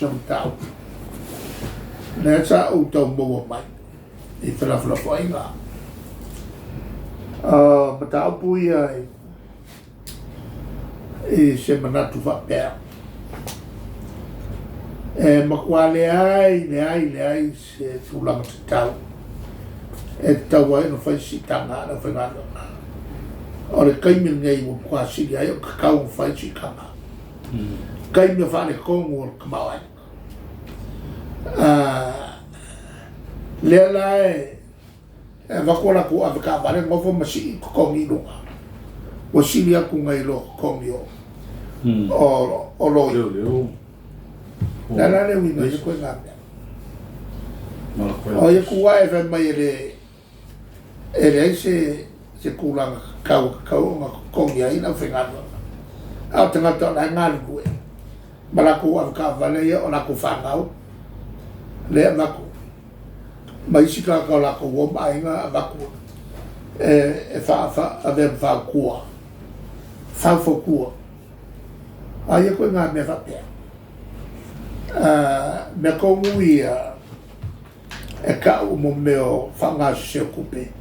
chum tau. Nē sa o tau maua mai. I whanawhana whainga. Mata upu ia I se manatu whapea. Makua le ai se tūlanga te tau. E tau ai no whaisi tanga na whanano. O le kaimia ngai mo kua siri ai o kakau whaisi kanga. Kaimia whane kongo o kamau ai. Lea lai wakora ko avika vale ngofo masi I kongi runga. O siri aku ngai lo kongi o. O loi. Nala le wino I koe ngāpea. O ia kua e whai mai ele ai se kūranga kau ngā kongi ai na whengano. Au tangata nai ngāri kue. Malako avika vale ia o lako whangau. Lea mako. Mai sika ka lako woma ainga mako. E avem whau kua. Whau fo kua. A ia koe ngā mea whapea. Me kongu ia e kau mo meo whangasu seo kupe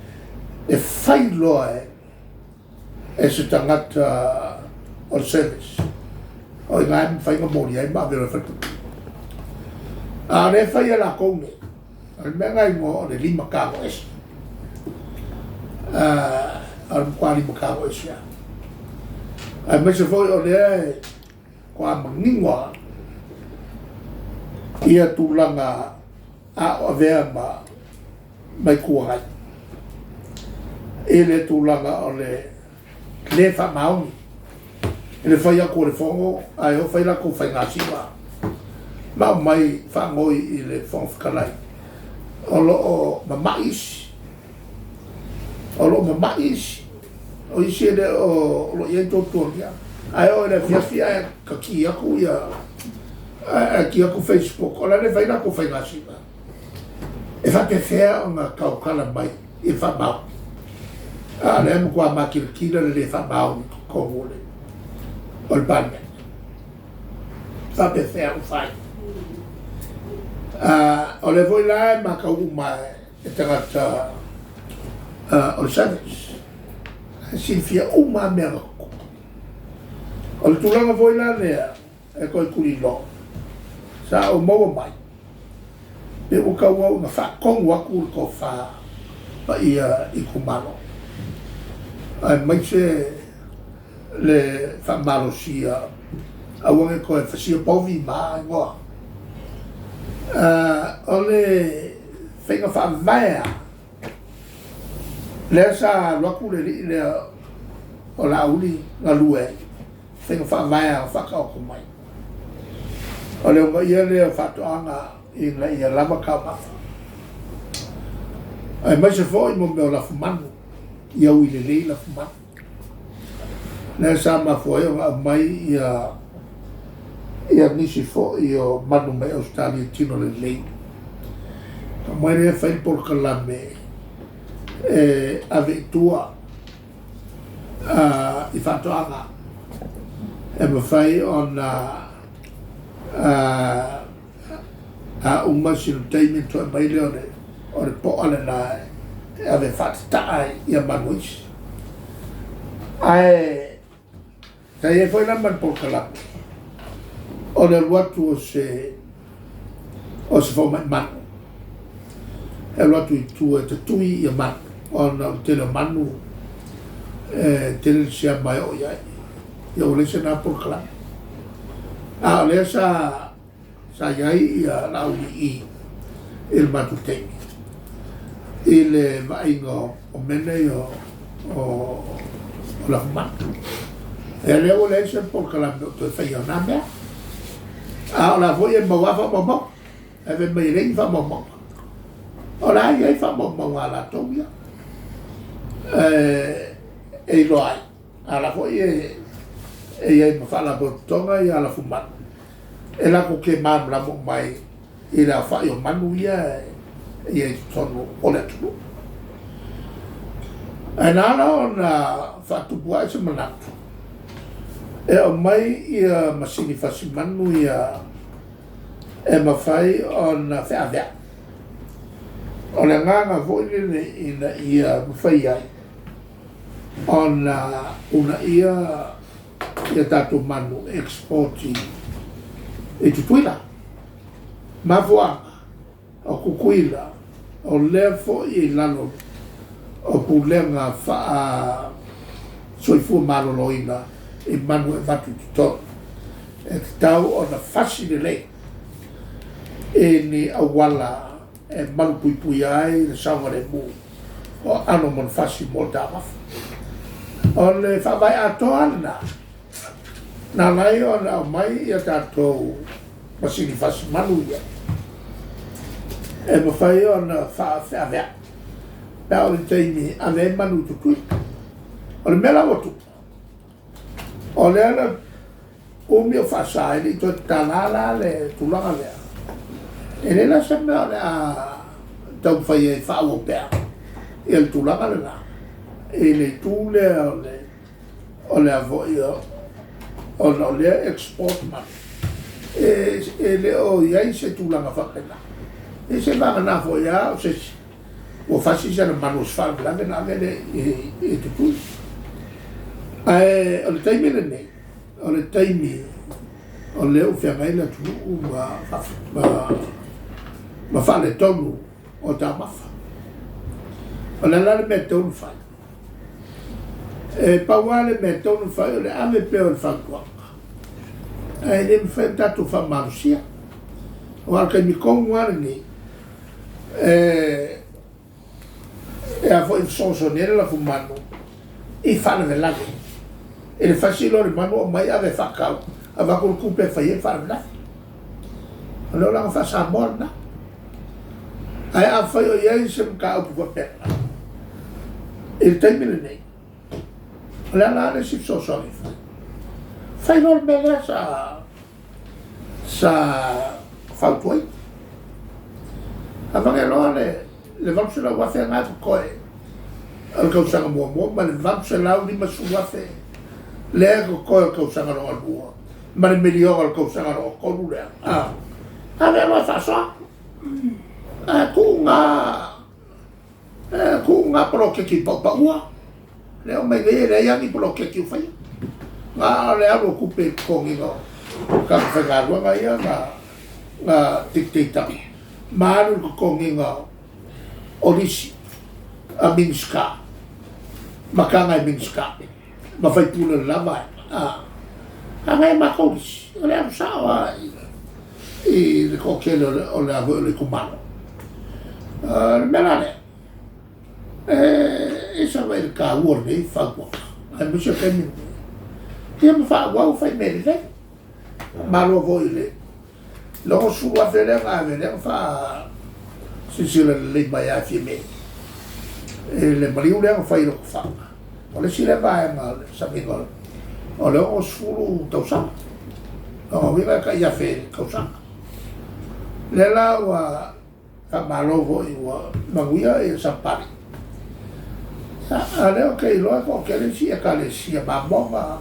e whai loa e se tangata o service o I ngai whainga mori ai maa vera whatu a re whai ala konge al mea ngai mo o le 5 kāgo esi al mkua 5 kāgo esi a me se foi o lea kua mangingoa ia tūlanga a avea mai kua hai. E le tūlanga o le whamaoni. E le whai ako le whongo, ai o whai lako whai ngā siwa. Mau mai whangoi I le whongo whakalai. O lo mamais. O lo mamais. O isi ele o lo iei tōtuangia. Ai o le whiawhia ka ki aku ia ki aku Facebook, o la le whaina ko whainga siwa. E whake whea o ngā kaukala mai, I whamau. A le emu kua makirikira le whamau ni kongo le. O le bane. Whake whea o whai. O le voi lai ma kau umai e tangata o le savage. Sinfia uma mea ngako. O le tūlanga voi lai lea e koe kuri lo. Sa o maua mai. E o kau au na whakongu aku ko wha pa ia I kumano. Ai mai se le whamaro sia awange koe whasia povi maa ngoa. O le whainga whamaya lea sa laku le ri lea o la uli ngā lue whainga whamaya o whakaoko mai. O leo nga ia lea whatoanga I la ia lama kaumafa. Ai mai se foi mo meo la fumanu. Ia ui le lei la fumanu. Nea sa ma foi o nga mai ia nisi foi o manu mai Australia tino le lei. Ka mai rea whai por kalame ave tua I whatoanga. E ma whai o na uma simultaneamente to mai le o le po ale na ave fatta ia manuis ai sai foi na man por kala o le watu o se fo man e watu tu te tui ia man on te le manu te le sia mai o ia o le se na por kala a le sa iai ia lauli I matutei. I le maingo o mene o la fumatu. E leo le se por kalame o te whai o nā mea. A o la foi e mawafa momo. E ve mai rei wha momo. O la iai wha momo ngā la tongia. E loai. A la foi e iai mawhala botonga I a la fumatu. E la ko ke mamla mo mai I la whai o manu ia I tonu o le tunu. E nāna o na whatupua se manatu. E o mai ia masini whasimanu ia e mawhai o na whea. O le nganga voile ina ia mawhai ai. O na una ia tatu manu exporti e tutuila. Mafuanga, o kukuila, o lefo i lalo, o pulenga faa soifua maloloina i manu e vatu tuto. E tau o na fasi de lei. E ni awala e malu pui pui ai le sawa le mu. O ano mon fasi mo damafu. O le whawai atoa na. Nā lai o na mai ia tātou masini fasi manu ia. E mawhai o na whawhea. Pea o le teimi a le manu tutui. O le mela watu. O le ana umi o whasai ni to tānala le tulanga lea. E le la se mea le a tau whai e whao pea. E le tulanga le la. E le tūle o le avoi o le export man. E le o iai se tūlanga whakena. E se vanga nā fo ia o se o fasi se na manu sfalk lange na vele e tutui. O le taimi le nei. O le taimi o le o whiangai la tulu ma whale tonu o tā mafa. O le lale me tonu whai. E pauale me tonu whai o le ame peo le whakuanga. E le mwhai tatu whamarusia. O alkai mi kongu ane ni. E a fo i sonsonere la fu manu. I whale me lage. E le whasilo le manu o mai ave whakau. A wakuru kupe whai e whale me lage. O leo langa whasa morna. Ai a whai o iei se mka au puwa pera. E le taimile nei. O lea la ane sip so sorry whai. Whai lor me lea sa whautuai. A whange loa le vamse lau wafe ngā tu koe. Al kausanga mua mua, ma le vamse lau ni masu wafe. Lea ko koe al kausanga roa lua. Ma le milionga al kausanga roa konu lea. A mea loa whasoa. Ku ngā porokeki pa ua. Leo mai vei le yangi porokeki ufai. Ngā le alo kupe kongi ngā. Ka whakarua ngā ia ngā tikteitaki. Maru ko kongi ngā orisi. A Minska. Makanga i Minska. Ma whai pula le lava. A ngai maka orisi. O le amu sawa i le kokele o le avu le kumano. Le mera le. E sa vai le ka ua nei whakua. Ai misa kemi. Ia ma whakua u whai meri le. Malo voi le. Longo sulu a where ngā where wha sisila le mai a fie me. E le mariu le whai roko whanga. O le sile vai ngā le samingol. O le ongo sulu tausanga. O winga ka ia where kausanga. Le la wa ka malo voi wa manguia e sampari. A leo kei loa ko kere si e ka le si a mamonga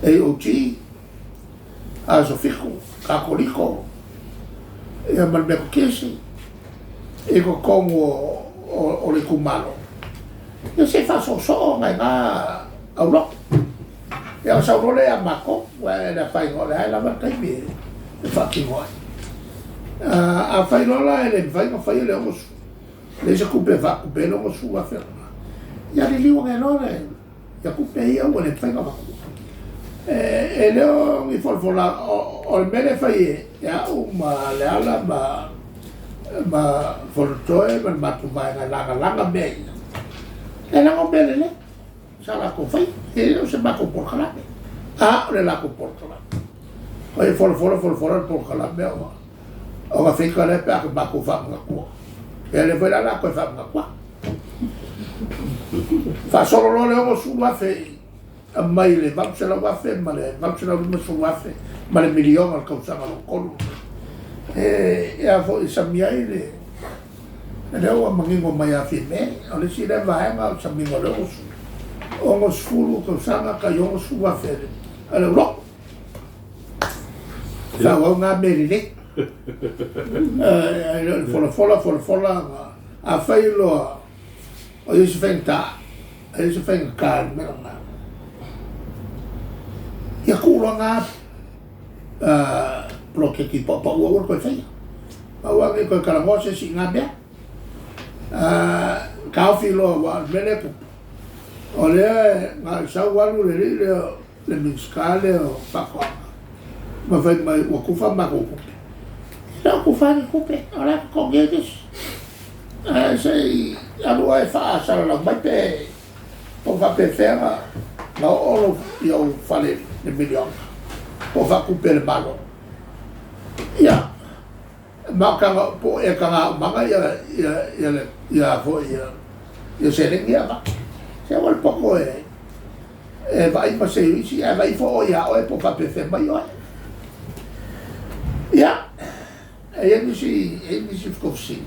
e o ti a sofiku ka koriko e a malmeko kesi e ko kongo o le kumalo e se fa so ngai ngā au lo e a sa role a mako e na whai ngore hai lama taimi e whaki ngoi a whai lola e le whai ngā whai le osu le se kupe whakupe le osu a whenga ia le liwa ngai lore ia kupe ia ua le whai ngā waku e leo mi folfola o le mele whai e a ma le ala ma foltoe ma matu mai ngā langa mei e langa mele le sa lako whai e leo se mako porkalame a le lako porkalame o e folfola porkalame o ngā whika le pe ake mako whanga kua e le whaila lako e whanga kua whasoro le ongo sulu afe a mai le vamsela wafe ma le vamsela luma su wafe ma le milionga al kausanga lo kolu e a fo i samiai le leo a mangingo mai a me o le si le vaenga o samingo le osu ongo sulu kausanga ka yongo su wafe a le ulo sa wau ngā meri le fola a failo o isi fenta isi fenga kal meranga ia kulanga bloke ki pa o ko fai awa ke ko kala mo se si ngabia ka filo wa mele o le nga sa walu le miskale o pa ko ma fai mai o kufa ma ko não kufa ni kupe ora ko gedes sei anu ai fa sala la mai pe o va pe fera na olo io fale le milion o va kupe le malo ya ma ka po e ka ma ya fo ya se le ya ba se vol poco vai pa se si vai fo ya o po fa pe fe mai o ya e mi si ficou sim